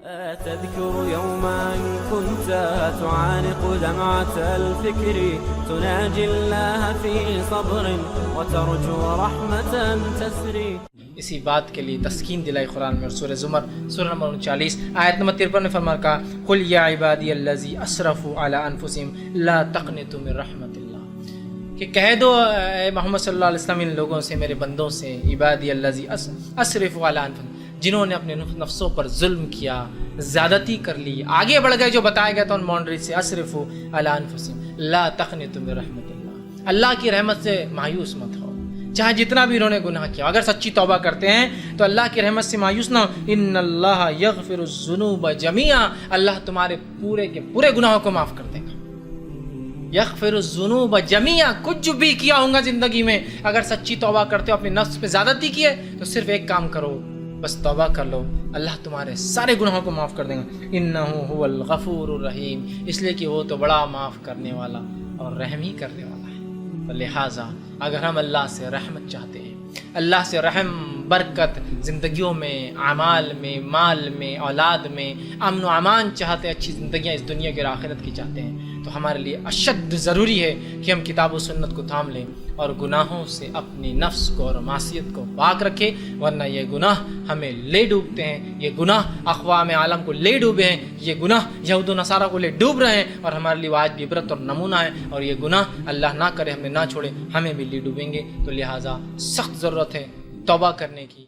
تذكر يوما كنت تعانق دمعة الفكر تناجي الله في صبر وترجو رحمة تسري. اسی بات کے لیے تسکین دلائی قرآن میں، اور سورہ زمر سورہ نمبر 39 آیت نمبر 53 میں فرما کہا قل یا عبادی الذی اسرفوا علی انفسہم لا تقنطوا من رحمت اللہ، کہ کہہ دو اے محمد صلی اللہ علیہ وسلم ان لوگوں سے، میرے بندوں سے، عبادی الذی اسرفوا علی انفسہم، جنہوں نے اپنے نفسوں پر ظلم کیا، زیادتی کر لی، آگے بڑھ گئے جو بتایا گیا تھا ان باؤنڈری سے، اسرفوا علی انفسہم لا تقنطوا من رحمت اللہ، اللہ کی رحمت سے مایوس مت ہو، چاہے جتنا بھی انہوں نے گناہ کیا، اگر سچی توبہ کرتے ہیں تو اللہ کی رحمت سے مایوس نہ ہو. ان اللہ یغفر الذنوب جميعا، اللہ تمہارے پورے کے پورے گناہوں کو معاف کر دے گا. یغفر الذنوب جميعا، کچھ بھی کیا ہوگا زندگی میں، اگر سچی توبہ کرتے ہو، اپنے نفس پہ زیادتی کی ہے تو صرف ایک کام کرو، بس توبہ کر لو، اللہ تمہارے سارے گناہوں کو معاف کر دے گا. انہ هو الغفور الرحیم، اس لیے کہ وہ تو بڑا معاف کرنے والا اور رحم ہی کرنے والا ہے. لہٰذا اگر ہم اللہ سے رحمت چاہتے ہیں، اللہ سے رحم، برکت زندگیوں میں، اعمال میں، مال میں، اولاد میں، امن و امان چاہتے ہیں، اچھی زندگیاں اس دنیا کی اور آخرت کی چاہتے ہیں، تو ہمارے لیے اشد ضروری ہے کہ ہم کتاب و سنت کو تھام لیں اور گناہوں سے اپنی نفس کو اور معصیت کو پاک رکھیں، ورنہ یہ گناہ ہمیں لے ڈوبتے ہیں، یہ گناہ اقوام عالم کو لے ڈوبے ہیں، یہ گناہ یہود و نصارہ کو لے ڈوب رہے ہیں، اور ہمارے لیے آج بھی عبرت اور نمونہ ہے، اور یہ گناہ اللہ نہ کرے، ہمیں نہ چھوڑے، ہمیں بھی لے ڈوبیں گے. تو لہٰذا سخت ضرورت ہے توبہ کرنے کی.